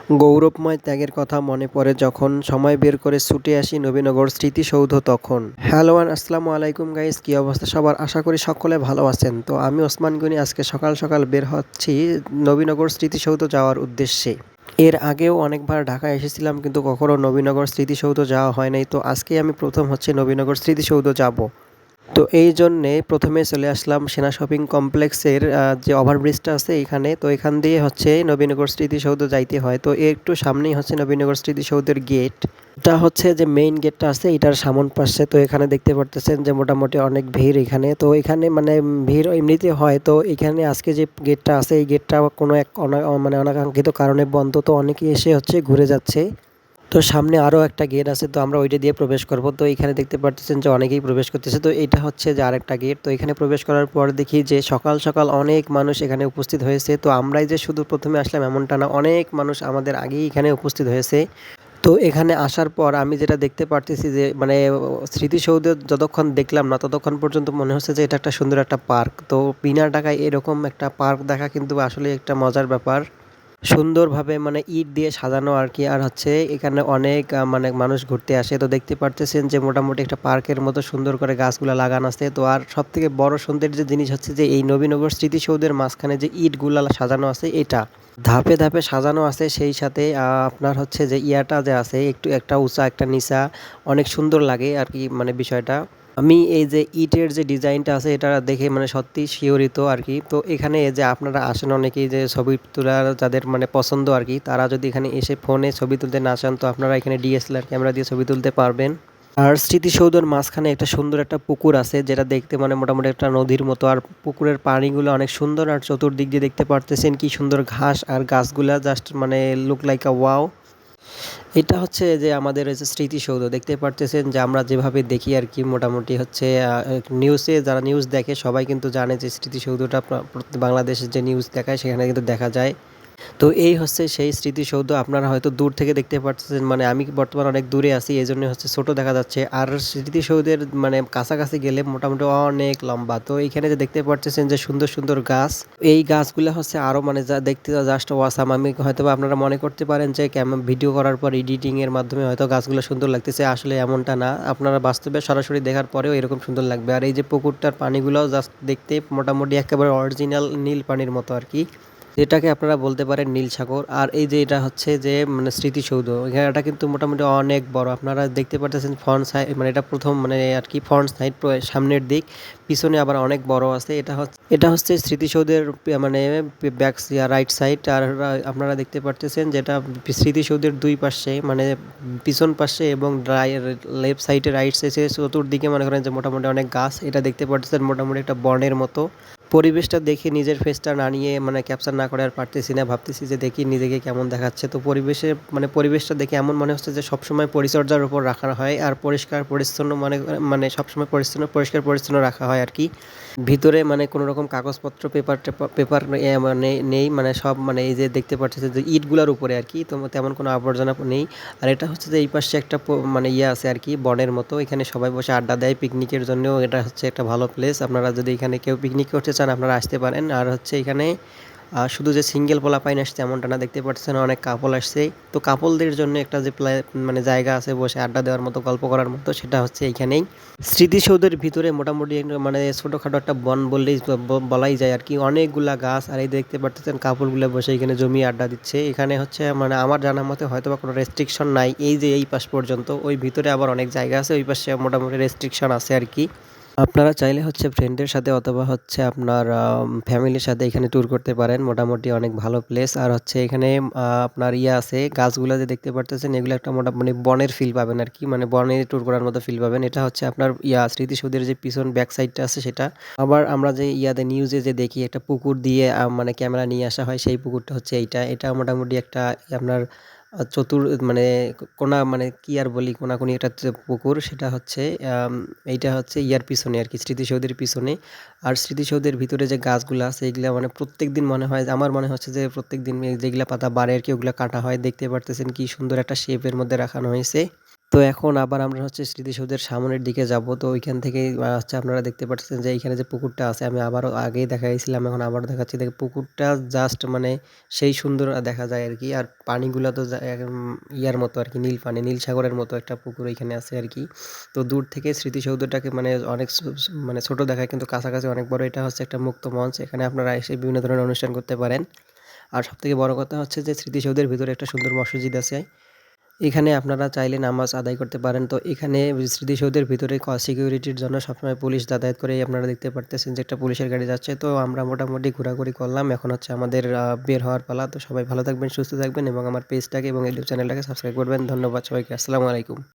গৌরবময় ত্যাগের কথা মনে পড়ে যখন সময় বের করে ছুটে আসি নবীনগর স্মৃতিসৌধ তখন। হ্যালো আসসালামু আলাইকুম গাইস, কি অবস্থা সবার? আশা করি সকলে ভালো আছেন। তো আমি ওসমান গনি আজকে সকাল সকাল বের হচ্ছি নবীনগর স্মৃতিসৌধ যাওয়ার উদ্দেশ্যে। এর আগেও অনেকবার ঢাকা এসেছিলাম কিন্তু কখনো নবীনগর স্মৃতিসৌধ যাওয়া হয় নাই। তো আজকে আমি প্রথম হচ্ছে নবীনগর স্মৃতিসৌধ যাব। তো এই জন্যে প্রথমে চলে আসলাম সেনা শপিং কমপ্লেক্সের যে ওভারব্রিজটা আছে এখানে। তো এখান দিয়ে হচ্ছে নবীনগর স্মৃতিসৌধ যাইতে হয়। তো এর একটু সামনেই হচ্ছে নবীনগর স্মৃতিসৌধের গেট। এটা হচ্ছে যে মেইন গেটটা আছে এটার সামন পাশে। তো এখানে দেখতে পারতেছেন যে মোটামুটি অনেক ভিড় এখানে। তো এখানে মানে ভিড় এমনিতে হয়। তো এখানে আজকে যে গেটটা আছে এই গেটটা কোনো এক মানে অনাকাঙ্ক্ষিত কারণে বন্ধ। তো অনেকেই এসে হচ্ছে ঘুরে যাচ্ছে। তো সামনে আরও একটা গেট আছে, তো আমরা ওইটা দিয়ে প্রবেশ করব। তো এখানে দেখতে পারতেছেন যে অনেকেই প্রবেশ করতেছে। তো এটা হচ্ছে যে আরেকটা গেট। তো এখানে প্রবেশ করার পর দেখি যে সকাল সকাল অনেক মানুষ এখানে উপস্থিত হয়েছে। তো আমরাই যে শুধু প্রথমে আসলাম এমনটা না, অনেক মানুষ আমাদের আগেই এখানে উপস্থিত হয়েছে। তো এখানে আসার পর আমি যেটা দেখতে পারতেছি যে মানে স্মৃতিসৌধ যতক্ষণ দেখলাম না ততক্ষণ পর্যন্ত মনে হচ্ছে যে এটা একটা সুন্দর একটা পার্ক। তো বিনা টাকায় এরকম একটা পার্ক দেখা কিন্তু আসলে একটা মজার ব্যাপার। সুন্দরভাবে মানে ইট দিয়ে সাজানো আরকি। আর হচ্ছে এখানে অনেক মানে মানুষ ঘুরতে আসে। তো দেখতে পারতেছেন যে মোটামুটি একটা পার্কের মতো সুন্দর করে গাছগুলা লাগানো আছে। তো আর সবথেকে বড় সৌন্দর্যের জিনিস হচ্ছে যে এই নবীনগর স্মৃতিসৌধের মাঝখানে যে ইটগুলা সাজানো আছে এটা। ধাপে ধাপে সাজানো আছে, সেই সাথে আপনার হচ্ছে যে ইয়াটা যে আছে একটু একটা উঁচা একটা নিচা, অনেক সুন্দর লাগে আরকি মানে বিষয়টা। আমি এই যে ইটের যে ডিজাইনটা আছে এটা দেখে মানে সত্যিই শিহরিত আরকি। তো এখানে যে আপনারা আসেন অনেকেই যে ছবি তোলার যাদের মানে পছন্দ আরকি, তারা যদি এখানে এসে ফোনে ছবি তুলতে না চান তো আপনারা এখানে ডিএসএলআর ক্যামেরা দিয়ে ছবি তুলতে পারবেন। আর স্মৃতিসৌধের মাঝখানে একটা সুন্দর একটা পুকুর আছে যেটা দেখতে মানে মোটামুটি একটা নদীর মতো। আর পুকুরের পানিগুলো অনেক সুন্দর। আর চতুর্দিক দিয়ে দেখতে পারতেছেন কি সুন্দর ঘাস আর গাছগুলা, জাস্ট মানে লুক লাইক আ ওয়াও। এটা হচ্ছে যে আমাদের হচ্ছে স্মৃতিসৌধ। দেখতে পারতেছেন যে আমরা যেভাবে দেখি আর কি মোটামুটি হচ্ছে নিউজে যারা নিউজ দেখে সবাই কিন্তু জানে যে স্মৃতিসৌধটা বাংলাদেশের যে নিউজ দেখায় সেখানে কিন্তু দেখা যায়। তো এই হচ্ছে সেই স্মৃতিসৌধ। আপনারা হয়তো দূর থেকে দেখতে পারতেছেন, মানে আমি বর্তমানে অনেক দূরে আছি এজন্য হচ্ছে ছোট দেখা যাচ্ছে। আর স্মৃতিসৌধের মানে কাছাকাছি গেলে মোটামুটি অনেক লম্বা। তো এইখানে যে দেখতে পারতেছেন যে সুন্দর সুন্দর গাছ, এই গাছগুলো হচ্ছে আরো মানে যা দেখতে জাস্ট ওয়াসাম। আমি হয়তোবা আপনারা মনে করতে পারেন যে ভিডিও করার পর এডিটিং এর মাধ্যমে হয়তো গাছগুলো সুন্দর লাগতেছে, আসলে এমনটা না। আপনারা বাস্তবে সরাসরি দেখার পরেও এরকম সুন্দর লাগবে। আর এই যে পুকুরটার পানিগুলোও জাস্ট দেখতে মোটামুটি একেবারে অরিজিনাল নীল পানির মতো আর কি, এটাকে আপনারা বলতে পারেন নীল সাগর। আর এই যে এটা হচ্ছে যে মানে স্মৃতিসৌধ, এটা কিন্তু মোটামুটি অনেক বড়। আপনারা দেখতে পারতেছেন ফ্রন্ট সাইড মানে এটা প্রথম মানে আর কি ফ্রন্ট সাইড সামনের দিক, পিছনে আবার অনেক বড় আছে। এটা হচ্ছে স্মৃতিসৌধের মানে ব্যাক রাইট সাইড। আর আপনারা দেখতে পারতেছেন যেটা স্মৃতিসৌধের দুই পাশে মানে পিছন পাশে এবং লেফট সাইডে রাইট সাইডে চতুর্দিকে মনে করেন যে মোটামুটি অনেক গাছ। এটা দেখতে পারতেছেন মোটামুটি একটা বনের মতো। পরিবেশটা দেখে নিজের ফেসটা না নিয়ে মানে ক্যাপচার না করে আর পারতেছি না, ভাবতেছি যে দেখি নিজেকে কেমন দেখাচ্ছে। তো পরিবেশটা দেখে এমন মনে হচ্ছে যে সবসময় পরিচর্যার উপর রাখা হয় আর পরিষ্কার পরিচ্ছন্ন মানে সবসময় পরিষ্কার পরিচ্ছন্ন রাখা হয় আর কি। ভিতরে মানে কোনো রকম কাগজপত্র পেপার মানে নেই, মানে সব মানে এই যে দেখতে পাচ্ছেন যে ইটগুলার উপরে আর কি, তো তেমন কোনো আবর্জনা নেই। আর এটা হচ্ছে যে এই পাশে একটা মানে ইয়ে আছে আর কি বনের মতো, এখানে সবাই বসে আড্ডা দেয় পিকনিকের জন্যও। এটা হচ্ছে একটা ভালো প্লেস। আপনারা যদি এখানে কেউ পিকনিক করতে চান আপনারা আসতে পারেন। আর হচ্ছে এখানে শুধু যে সিঙ্গেল পোলাপাইন আসছে এমনটা না, দেখতে পাচ্ছেন অনেক কাপল আসছে। তো কাপলদের জন্য একটা যে মানে জায়গা আছে বসে আড্ডা দেওয়ার মতো, গল্প করার মতো, সেটা হচ্ছে এইখানেই। স্মৃতিসৌধের ভিতরে মোটামুটি মানে ছোটোখাটো একটা বন বললেই বলাই যায় আর কি, অনেকগুলা গাছ। আর এই দেখতে পারতেছেন কাপলগুলো বসে এখানে জমিয়ে আড্ডা দিচ্ছে। এখানে হচ্ছে মানে আমার জানার মতে হয়তো বা কোনো রেস্ট্রিকশন নাই, এই যে এই পাশ পর্যন্ত। ওই ভিতরে আবার অনেক জায়গা আছে, ওই পাশে মোটামুটি রেস্ট্রিকশন আছে আর কি। আপনারা চাইলে হচ্ছে ফ্রেন্ডের সাথে অথবা হচ্ছে আপনার ফ্যামিলির সাথে এখানে ট্যুর করতে পারেন। মোটামুটি অনেক ভালো প্লেস। আর হচ্ছে এখানে আপনার ইয়ে আছে, গাছগুলা যে দেখতে পারতেছেন এগুলো একটা মোটামুটি বনের ফিল পাবেন আর কি, মানে বনে ট্যুর করার মতো ফিল পাবেন। এটা হচ্ছে আপনার স্মৃতিসৌধের যে পিছন ব্যাক সাইডটা আছে সেটা। আবার আমরা যে নিউজে যে দেখি একটা পুকুর দিয়ে মানে ক্যামেরা নিয়ে আসা হয়, সেই পুকুরটা হচ্ছে এইটা। এটা মোটামুটি একটা আপনার চতুর মানে কোনা মানে কি আর বলি, কোনাকুনি একটা পুকুর, সেটা হচ্ছে এইটা হচ্ছে ইয়ার পিছনে আর কি, স্মৃতিসৌধের পিছনে। আর স্মৃতিসৌধের ভিতরে যে গাছগুলো আছে এগুলা মানে প্রত্যেকদিন মনে হয়, আমার মনে হচ্ছে যে প্রত্যেকদিন যেগুলা পাতা বাড়ে আর কি ওগুলা কাটা হয়। দেখতে পারতেছেন কি সুন্দর একটা শেপের মধ্যে রাখানো হয়েছে। তো এখন আবার আমরা হচ্ছে স্মৃতিসৌধের সামনের দিকে যাবো। তো ওইখান থেকেই হচ্ছে আপনারা দেখতে পাচ্ছেন যে এইখানে যে পুকুরটা আছে আমি আবারও আগেই দেখাইছিলাম এখন আবারও দেখাচ্ছি। দেখেন পুকুরটা জাস্ট মানে সেই সুন্দর দেখা যায় আরকি। আর পানিগুলা তো একদম ইয়ার মতো আরকি নীল পানি, নীল সাগরের মতো একটা পুকুর এইখানে আছে আরকি। তো দূর থেকে স্মৃতিসৌধটাকে মানে অনেক মানে ছোট দেখায় কিন্তু কাছাকাছি অনেক বড়। এটা হচ্ছে একটা মুক্ত মঞ্চ। এখানে আপনারা এসে বিভিন্ন ধরনের অনুষ্ঠান করতে পারেন। আর সবথেকে বড় কথা হচ্ছে যে স্মৃতিসৌধের ভিতরে একটা সুন্দর মসজিদ আছে। এখানে আপনারা চাইলে নামাজ আদায় করতে পারেন। তো এখানে স্মৃতিসৌধের ভিতরে সিকিউরিটির জন্য সবসময় পুলিশ যাতায়াত করে। আপনারা দেখতে পারতেছেন যে একটা পুলিশের গাড়ি যাচ্ছে। তো আমরা মোটামুটি ঘোরাঘুরি করলাম। এখন হচ্ছে আমাদের বের হওয়ার পালা। তো সবাই ভালো থাকবেন, সুস্থ থাকবেন এবং আমার পেজটাকে এবং ইউটিউব চ্যানেলটাকে সাবস্ক্রাইব করবেন। ধন্যবাদ সবাইকে। আসসালামু আলাইকুম।